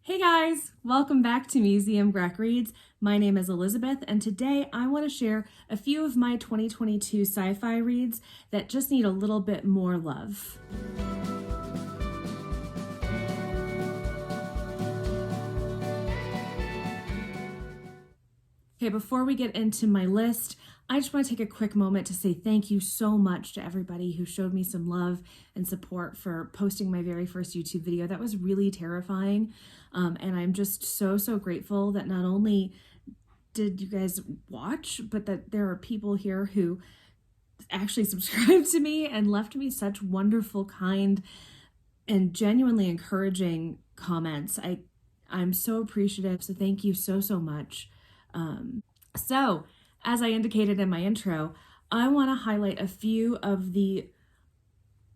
Hey guys, welcome back to Museum Grec Reads. My name is Elizabeth, and today I want to share a few of my 2022 sci-fi reads that just need a little bit more love. Okay, before we get into my list, I just want to take a quick moment to say thank you so much to everybody who showed me some love and support for posting my very first YouTube video. That was really terrifying, and I'm just so grateful that not only did you guys watch, but that there are people here who actually subscribed to me and left me such wonderful, kind, and genuinely encouraging comments. I'm so appreciative, so thank you so much. So, as I indicated in my intro, I want to highlight a few of the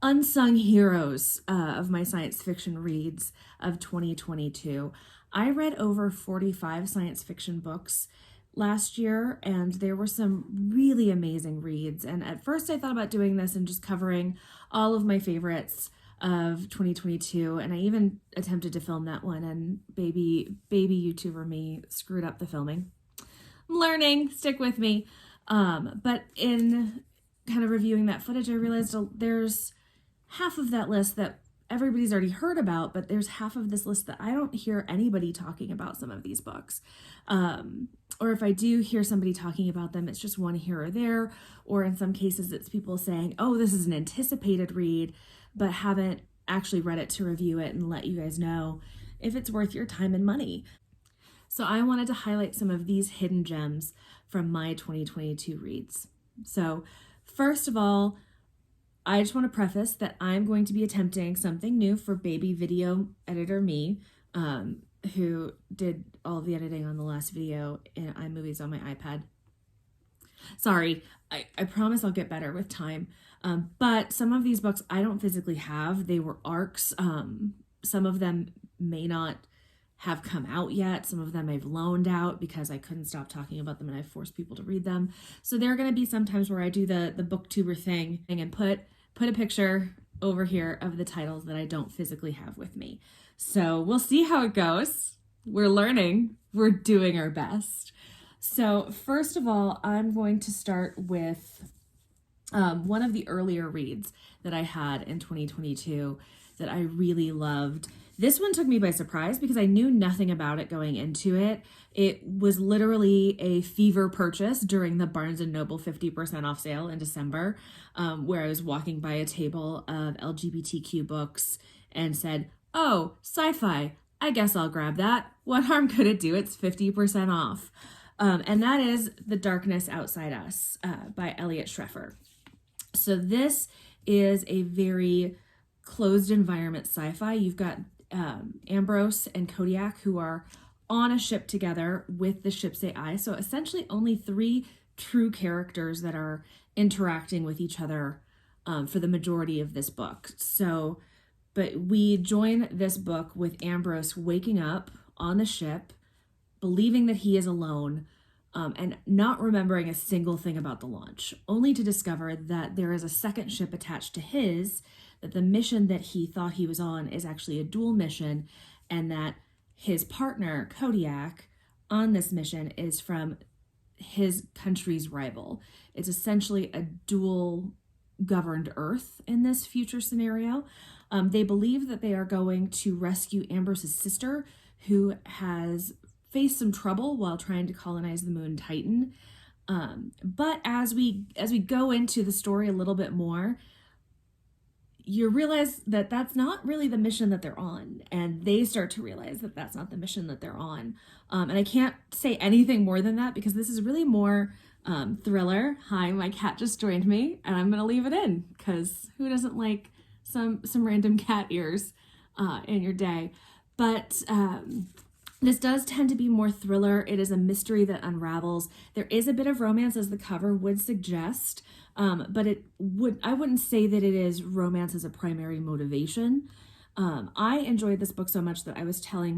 unsung heroes of my science fiction reads of 2022. I read over 45 science fiction books last year, and there were some really amazing reads. And at first I thought about doing this and just covering all of my favorites of 2022, and I even attempted to film that one, and baby YouTuber me screwed up the filming. I'm learning, stick with me. But in kind of reviewing that footage, I realized there's half of that list that everybody's already heard about, but there's half of this list that I don't hear anybody talking about some of these books. Or if I do hear somebody talking about them, it's just one here or there, or in some cases it's people saying, oh, this is an anticipated read, but haven't actually read it to review it and let you guys know if it's worth your time and money. So I wanted to highlight some of these hidden gems from my 2022 reads. So first of all, I just want to preface that I'm going to be attempting something new for baby video editor me, who did all the editing on the last video in iMovies on my iPad. Sorry, I promise I'll get better with time. But some of these books I don't physically have. They were ARCs. Some of them may not have come out yet. Some of them I've loaned out because I couldn't stop talking about them and I forced people to read them. So there are going to be some times where I do the booktuber thing and put a picture over here of the titles that I don't physically have with me. So we'll see how it goes. We're learning. We're doing our best. So first of all, I'm going to start with one of the earlier reads that I had in 2022 that I really loved. This one took me by surprise because I knew nothing about it going into it. It was literally a fever purchase during the Barnes & Noble 50% off sale in December, where I was walking by a table of LGBTQ books and said, oh, sci-fi, I guess I'll grab that. What harm could it do? It's 50% off. And that is The Darkness Outside Us by Elliot Schreffer. So this is a very closed environment sci-fi. You've got Ambrose and Kodiak, who are on a ship together with the ship's AI. So essentially only 3 true characters that are interacting with each other for the majority of this book. But we join this book with Ambrose waking up on the ship, believing that he is alone, and not remembering a single thing about the launch, only to discover that there is a second ship attached to his, that the mission that he thought he was on is actually a dual mission, and that his partner, Kodiak, on this mission is from his country's rival. It's essentially a dual governed Earth in this future scenario. They believe that they are going to rescue Ambrose's sister, who has faced some trouble while trying to colonize the moon Titan. But as we go into the story a little bit more, you realize that that's not really the mission that they're on, and they start to realize that that's not the mission that they're on. And I can't say anything more than that because this is really more thriller. Hi, my cat just joined me, and I'm gonna leave it in because who doesn't like some random cat ears in your day? But this does tend to be more thriller. It is a mystery that unravels. There is a bit of romance, as the cover would suggest, but I wouldn't say that it is romance as a primary motivation. I enjoyed this book so much that I was telling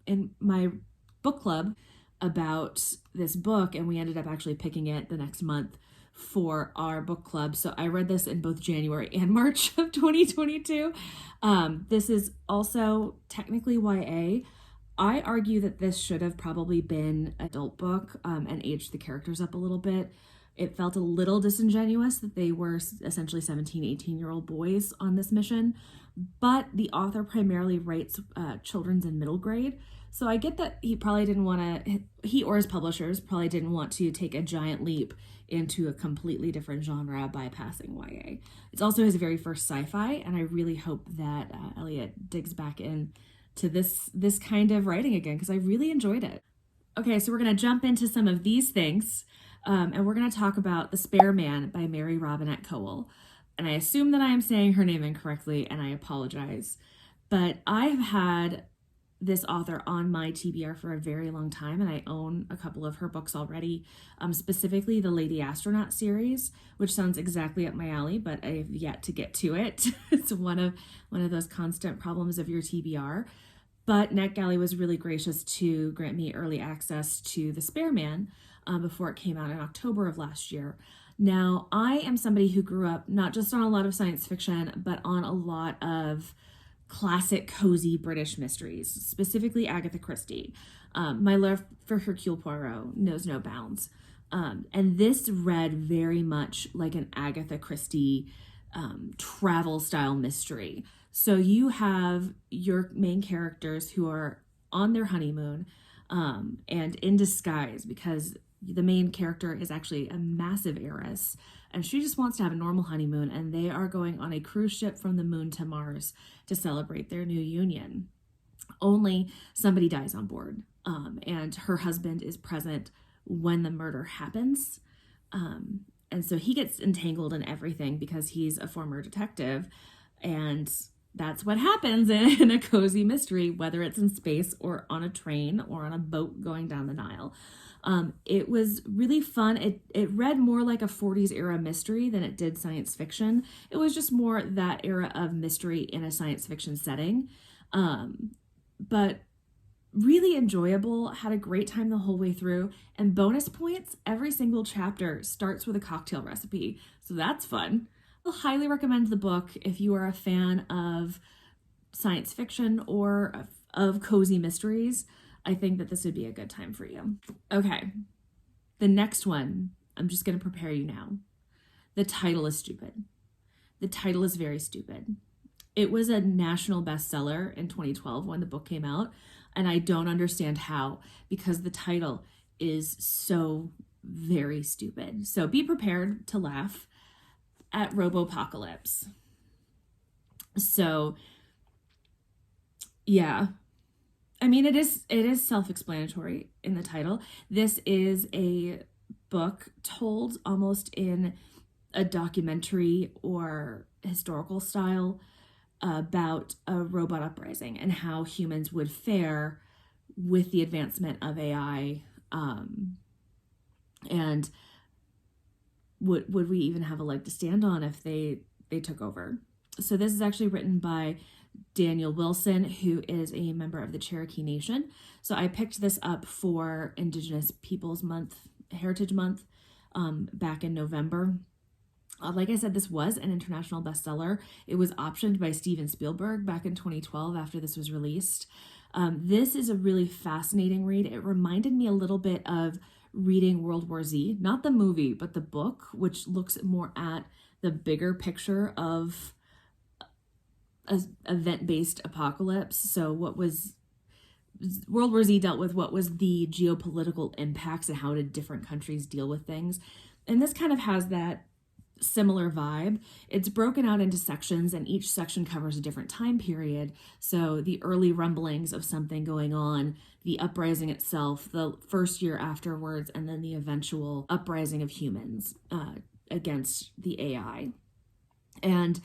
in my book club about this book, and we ended up actually picking it the next month for our book club. So I read this in both January and March of 2022. This is also technically YA. I argue that this should have probably been an adult book and aged the characters up a little bit. It felt a little disingenuous that they were essentially 17, 18-year-old boys on this mission, but the author primarily writes children's and middle grade. So I get that he probably didn't want to, he or his publishers probably didn't want to take a giant leap into a completely different genre bypassing YA. It's also his very first sci-fi, and I really hope that Elliot digs back in to this kind of writing again, because I really enjoyed it. Okay, so we're going to jump into some of these things, and we're going to talk about The Spare Man by Mary Robinette Kowal. And I assume that I am saying her name incorrectly, and I apologize. But I've had this author on my TBR for a very long time, and I own a couple of her books already, specifically the Lady Astronaut series, which sounds exactly up my alley, but I've yet to get to it. It's one of those constant problems of your TBR. But NetGalley was really gracious to grant me early access to The Spare Man before it came out in October of last year. Now, I am somebody who grew up not just on a lot of science fiction, but on a lot of classic cozy British mysteries, specifically Agatha Christie. My love for Hercule Poirot knows no bounds. And this read very much like an Agatha Christie travel style mystery. So you have your main characters who are on their honeymoon and in disguise, because the main character is actually a massive heiress and she just wants to have a normal honeymoon, and they are going on a cruise ship from the moon to Mars to celebrate their new union. Only somebody dies on board, and her husband is present when the murder happens. And so he gets entangled in everything because he's a former detective, and that's what happens in a cozy mystery, whether it's in space or on a train or on a boat going down the Nile. It was really fun. It read more like a 40s era mystery than it did science fiction. It was just more that era of mystery in a science fiction setting. But really enjoyable, had a great time the whole way through. And bonus points, every single chapter starts with a cocktail recipe. So that's fun. I'll highly recommend the book if you are a fan of science fiction or of cozy mysteries. I think that this would be a good time for you. Okay, the next one, I'm just going to prepare you now. The title is stupid. The title is very stupid. It was a national bestseller in 2012 when the book came out, and I don't understand how, because the title is so very stupid. So be prepared to laugh at Robo Apocalypse. So, yeah. I mean, it is self-explanatory in the title. This is a book told almost in a documentary or historical style about a robot uprising and how humans would fare with the advancement of AI, and would we even have a leg to stand on if they took over. So this is actually written by Daniel Wilson, who is a member of the Cherokee Nation. So I picked this up for Indigenous Peoples Month, Heritage Month, back in November. Like I said, this was an international bestseller. It was optioned by Steven Spielberg back in 2012 after this was released. This is a really fascinating read. It reminded me a little bit of reading World War Z, not the movie, but the book, which looks more at the bigger picture of event-based apocalypse. So what was World War Z dealt with what was the geopolitical impacts and how did different countries deal with things. And this kind of has that similar vibe. It's broken out into sections, and each section covers a different time period. So the early rumblings of something going on, the uprising itself, the first year afterwards, and then the eventual uprising of humans against the AI. And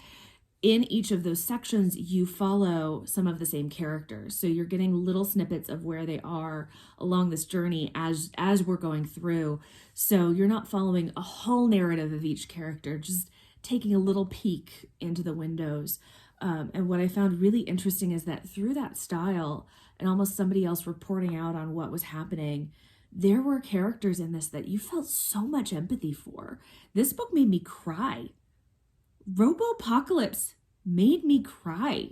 in each of those sections, you follow some of the same characters. So you're getting little snippets of where they are along this journey as we're going through. So you're not following a whole narrative of each character, just taking a little peek into the windows. And what I found really interesting is that through that style and almost somebody else reporting out on what was happening, there were characters in this that you felt so much empathy for. This book made me cry. Robo Apocalypse made me cry.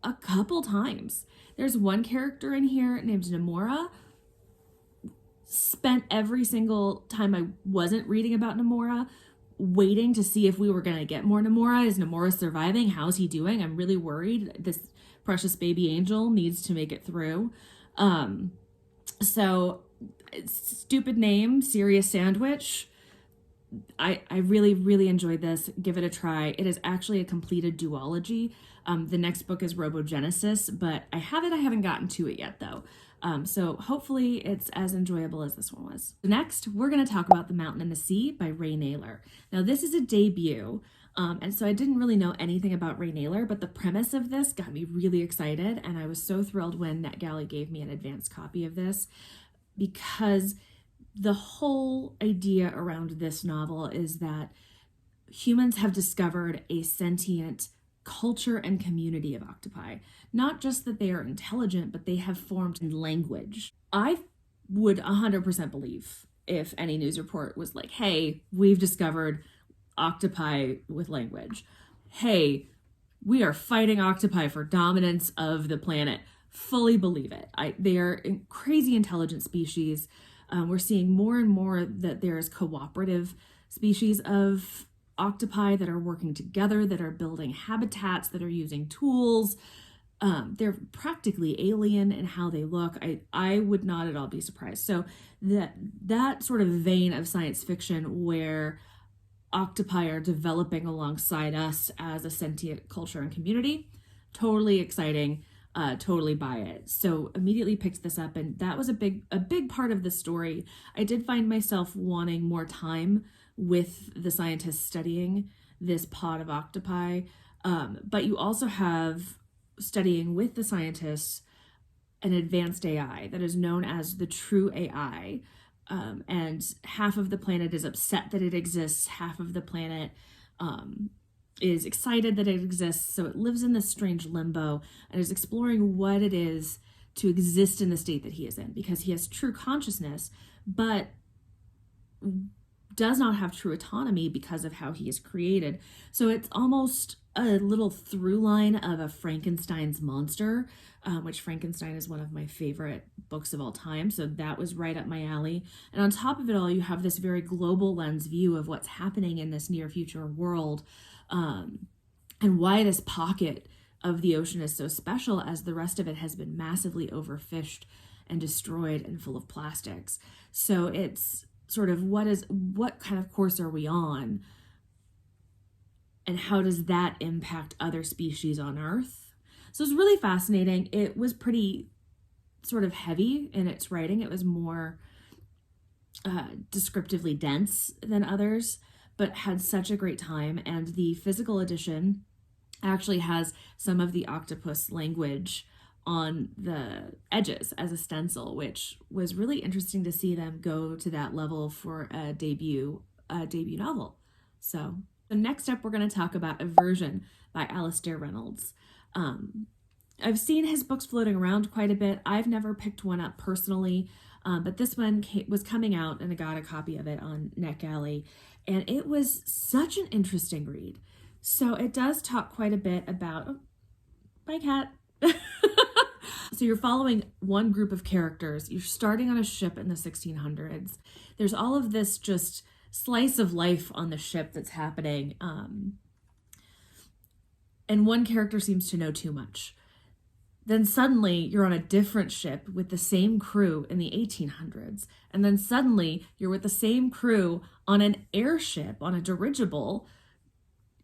a couple times. There's one character in here named Namora. Spent every single time I wasn't reading about Namora waiting to see if we were going to get more Namora. Is Namora surviving? How's he doing? I'm really worried. This precious baby angel needs to make it through. So stupid name, Serious Sandwich. I really, really enjoyed this. Give it a try. It is actually a completed duology. The next book is Robo Genesis, but I haven't gotten to it yet though. So hopefully it's as enjoyable as this one was. Next, we're going to talk about The Mountain and the Sea by Ray Naylor. Now this is a debut, and so I didn't really know anything about Ray Naylor, but the premise of this got me really excited, and I was so thrilled when NetGalley gave me an advanced copy of this, because the whole idea around this novel is that humans have discovered a sentient culture and community of octopi. Not just that they are intelligent, but they have formed language. I would 100% believe if any news report was like, hey, we've discovered octopi with language. Hey, we are fighting octopi for dominance of the planet. Fully believe it. They are a crazy intelligent species. We're seeing more and more that there's cooperative species of octopi that are working together, that are building habitats, that are using tools. They're practically alien in how they look. I would not at all be surprised. So that sort of vein of science fiction where octopi are developing alongside us as a sentient culture and community, totally exciting. Totally buy it. So immediately picked this up, and that was a big part of the story. I did find myself wanting more time with the scientists studying this pod of octopi, but you also have, studying with the scientists, an advanced AI that is known as the true AI, and half of the planet is upset that it exists, half of the planet is excited that it exists. So it lives in this strange limbo and is exploring what it is to exist in the state that he is in, because he has true consciousness, but does not have true autonomy because of how he is created. So it's almost a little through line of a Frankenstein's monster, which Frankenstein is one of my favorite books of all time. So that was right up my alley. And on top of it all, you have this very global lens view of what's happening in this near future world, and why this pocket of the ocean is so special, as the rest of it has been massively overfished and destroyed and full of plastics. So it's sort of what kind of course are we on, and how does that impact other species on Earth? So it's really fascinating. It was pretty sort of heavy in its writing. It was more descriptively dense than others, but had such a great time. And the physical edition actually has some of the octopus language on the edges as a stencil, which was really interesting to see them go to that level for a debut novel. So next up, we're going to talk about Aversion by Alastair Reynolds. I've seen his books floating around quite a bit. I've never picked one up personally, but this one was coming out and I got a copy of it on NetGalley, and it was such an interesting read. So it does talk quite a bit about, oh, bye cat. So you're following one group of characters. You're starting on a ship in the 1600s. There's all of this just slice of life on the ship that's happening. And one character seems to know too much. Then suddenly you're on a different ship with the same crew in the 1800s. And then suddenly you're with the same crew on an airship, on a dirigible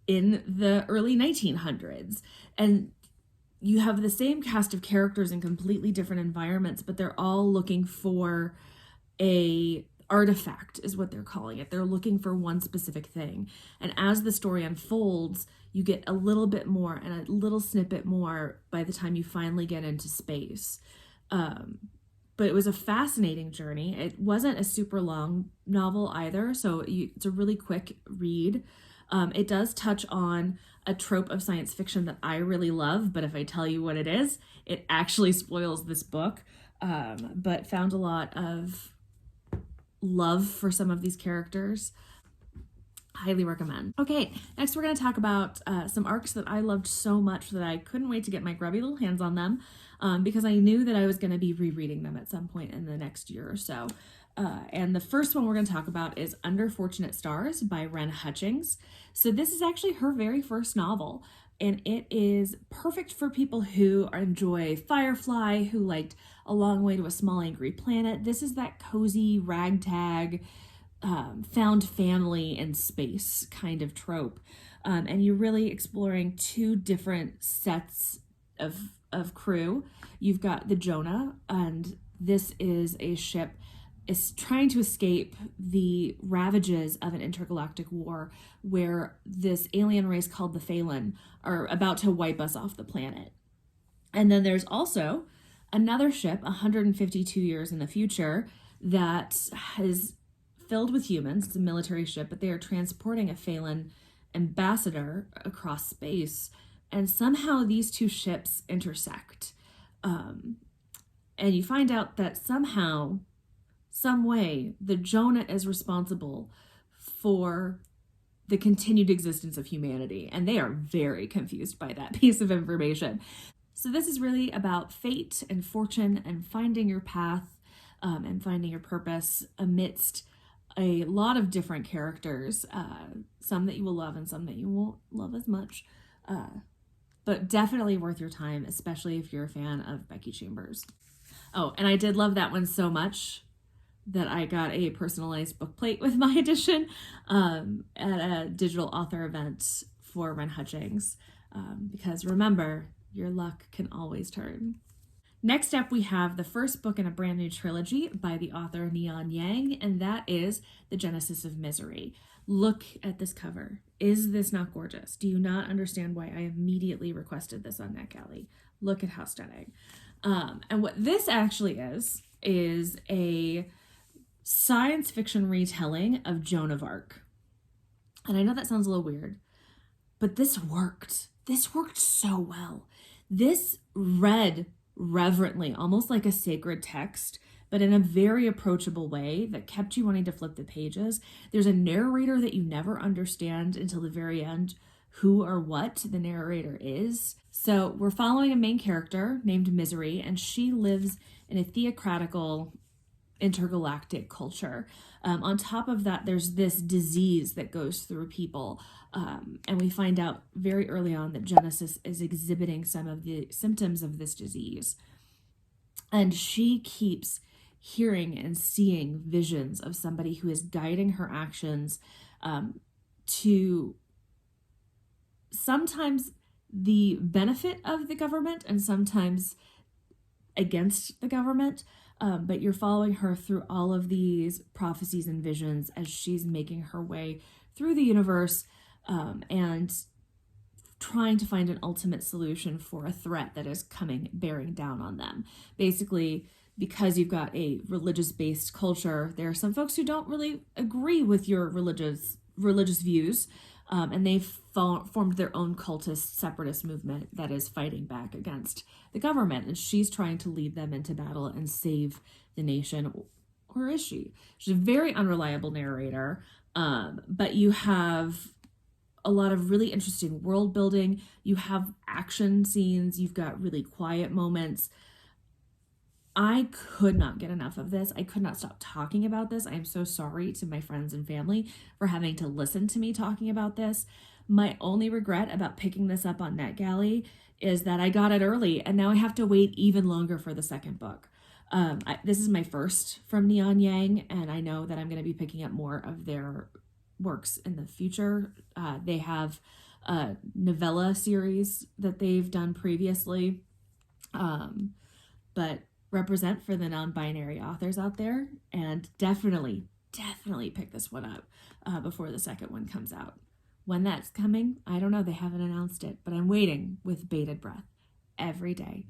in the early 1900s. And you have the same cast of characters in completely different environments, but they're all looking for a artifact, is what they're calling it. They're looking for one specific thing. And as the story unfolds, you get a little bit more and a little snippet more by the time you finally get into space. But it was a fascinating journey. It wasn't a super long novel either, so it's a really quick read. It does touch on a trope of science fiction that I really love, but if I tell you what it is, it actually spoils this book. But found a lot of love for some of these characters. Highly recommend. Okay, next we're going to talk about some arcs that I loved so much that I couldn't wait to get my grubby little hands on them, because I knew that I was going to be rereading them at some point in the next year or so. And the first one we're going to talk about is Under Fortunate Stars by rehashing. So this is actually her very first novel, and it is perfect for people who enjoy Firefly, who liked A Long Way to a Small Angry Planet. This is that cozy ragtag, found family in space kind of trope. And you're really exploring two different sets of crew. You've got the Jonah, and this is a ship is trying to escape the ravages of an intergalactic war where this alien race called the Phelan are about to wipe us off the planet. And then there's also another ship 152 years in the future that is filled with humans. It's a military ship, but they are transporting a Phelan ambassador across space. And somehow these two ships intersect. And you find out that somehow, some way, the Jonah is responsible for the continued existence of humanity. And they are very confused by that piece of information. So this is really about fate and fortune and finding your path, and finding your purpose amidst a lot of different characters, some that you will love and some that you won't love as much, but definitely worth your time, especially if you're a fan of Becky Chambers. Oh, and I did love that one so much that I got a personalized book plate with my edition at a digital author event for rehashing, because remember, your luck can always turn. Next up, we have the first book in a brand new trilogy by the author Neon Yang, and that is The Genesis of Misery. Look at this cover. Is this not gorgeous? Do you not understand why I immediately requested this on NetGalley? Look at how stunning. And what this actually is a science fiction retelling of Joan of Arc. And I know that sounds a little weird, but this worked. This worked so well. This read reverently, almost like a sacred text, but in a very approachable way that kept you wanting to flip the pages. There's a narrator that you never understand until the very end who or what the narrator is. So we're following a main character named Misery, and she lives in a theocratical intergalactic culture. On top of that, there's this disease that goes through people. And we find out very early on that Genesis is exhibiting some of the symptoms of this disease. And she keeps hearing and seeing visions of somebody who is guiding her actions, to sometimes the benefit of the government and sometimes against the government. But you're following her through all of these prophecies and visions as she's making her way through the universe, and trying to find an ultimate solution for a threat that is bearing down on them. Basically, because you've got a religious-based culture, there are some folks who don't really agree with your religious views, and they've formed their own cultist separatist movement that is fighting back against the government, and she's trying to lead them into battle and save the nation. Or is she? She's a very unreliable narrator, but you have a lot of really interesting world building. You have action scenes. You've got really quiet moments. I could not get enough of this. I could not stop talking about this. I am so sorry to my friends and family for having to listen to me talking about this. My only regret about picking this up on NetGalley is that I got it early and now I have to wait even longer for the second book. This is my first from Neon Yang, and I know that I'm going to be picking up more of their works in the future. They have a novella series that they've done previously, but represent for the non-binary authors out there, and definitely pick this one up before the second one comes out. When that's coming, I don't know. They haven't announced it, but I'm waiting with bated breath every day.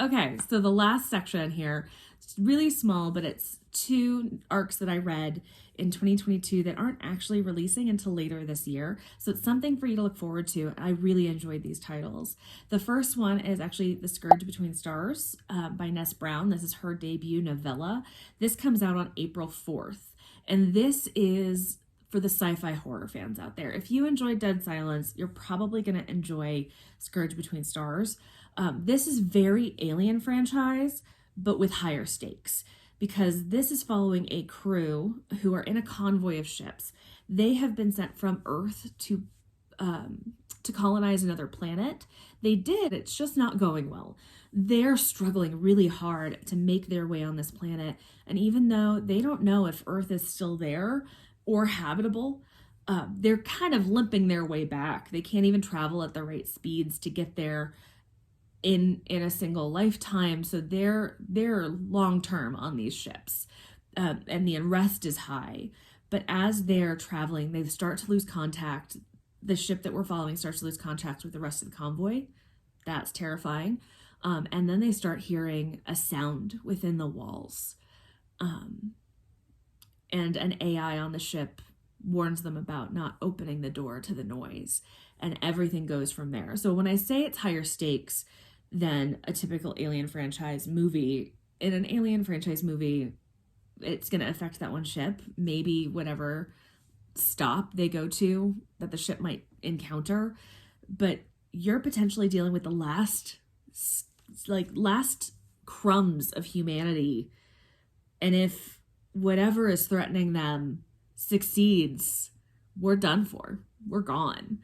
Okay, so the last section here, it's really small, but it's two arcs that I read in 2022 that aren't actually releasing until later this year. So it's something for you to look forward to. I really enjoyed these titles. The first one is actually The Scourge Between Stars by Ness Brown. This is her debut novella. This comes out on April 4th. And this is for the sci-fi horror fans out there. If you enjoyed Dead Silence, you're probably going to enjoy Scourge Between Stars. This is very Alien franchise, but with higher stakes, because this is following a crew who are in a convoy of ships. They have been sent from Earth to colonize another planet. They did, it's just not going well. They're struggling really hard to make their way on this planet. And even though they don't know if Earth is still there or habitable, they're kind of limping their way back. They can't even travel at the right speeds to get there in a single lifetime. So they're long-term on these ships, and the unrest is high. But as they're traveling, they start to lose contact. The ship that we're following starts to lose contact with the rest of the convoy. That's terrifying. And then they start hearing a sound within the walls. And an AI on the ship warns them about not opening the door to the noise. And everything goes from there. So when I say it's higher stakes than a typical Alien franchise movie, in an Alien franchise movie, it's going to affect that one ship. Maybe whatever stop they go to that the ship might encounter. But you're potentially dealing with the last crumbs of humanity, and if whatever is threatening them succeeds, we're done for. We're gone.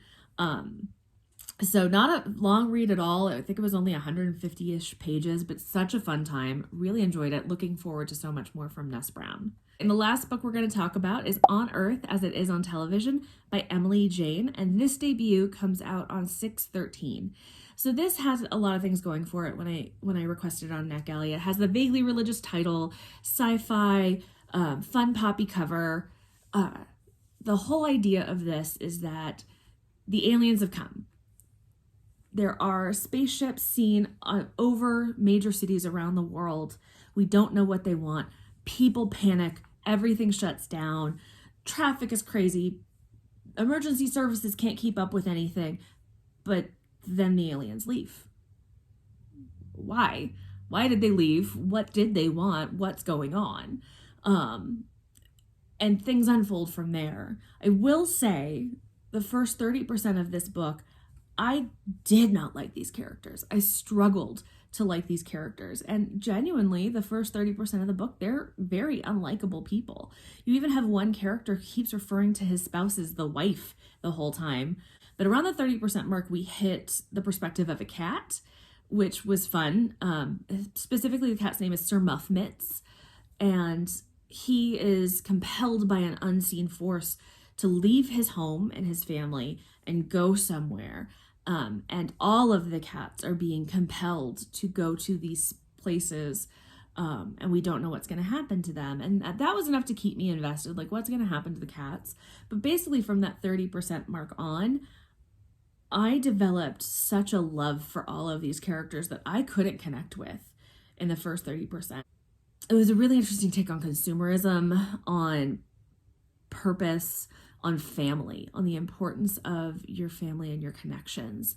So not a long read at all. I think it was only 150-ish pages, but such a fun time. Really enjoyed it. Looking forward to so much more from Ness Brown. And the last book we're going to talk about is On Earth as It Is on Television by Emily Jane, and this debut comes out on 6/13. So this has a lot of things going for it when I requested it on NetGalley. It has the vaguely religious title, sci-fi, fun poppy cover. The whole idea of this is that the aliens have come. There are spaceships seen over major cities around the world. We don't know what they want. People panic. Everything shuts down. Traffic is crazy. Emergency services can't keep up with anything. But then the aliens leave. Why? Why did they leave? What did they want? What's going on? And things unfold from there. I will say the first 30% of this book, I did not like these characters. I struggled to like these characters. And genuinely, the first 30% of the book, they're very unlikable people. You even have one character who keeps referring to his spouse as the wife the whole time. But around the 30% mark, we hit the perspective of a cat, which was fun. Specifically, the cat's name is Sir Muff Mitts, and he is compelled by an unseen force to leave his home and his family and go somewhere. And all of the cats are being compelled to go to these places, and we don't know what's going to happen to them. And that was enough to keep me invested, like what's going to happen to the cats. But basically from that 30% mark on, I developed such a love for all of these characters that I couldn't connect with in the first 30%. It was a really interesting take on consumerism, on purpose, on family, on the importance of your family and your connections,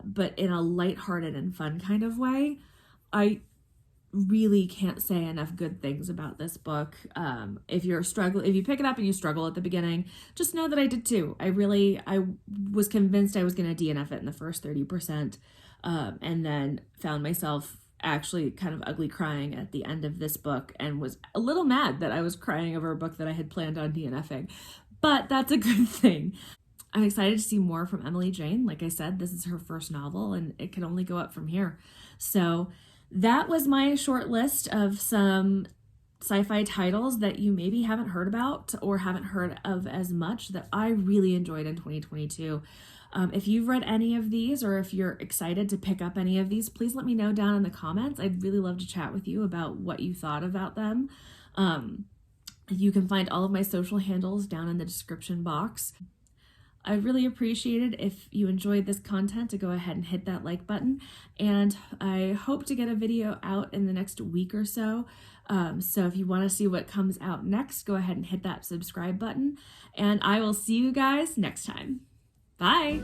but in a lighthearted and fun kind of way. I really can't say enough good things about this book. If you pick it up and you struggle at the beginning, just know that I did too. I was convinced I was going to DNF it in the first 30%, and then found myself actually kind of ugly crying at the end of this book, and was a little mad that I was crying over a book that I had planned on DNFing. But that's a good thing. I'm excited to see more from Emily Jane. Like I said, this is her first novel, and it can only go up from here. So that was my short list of some sci-fi titles that you maybe haven't heard about or haven't heard of as much that I really enjoyed in 2022. If you've read any of these, or if you're excited to pick up any of these, please let me know down in the comments. I'd really love to chat with you about what you thought about them. You can find all of my social handles down in the description box. I'd really appreciate it if you enjoyed this content to go ahead and hit that like button. And I hope to get a video out in the next week or so. So if you want to see what comes out next, go ahead and hit that subscribe button. And I will see you guys next time. Bye.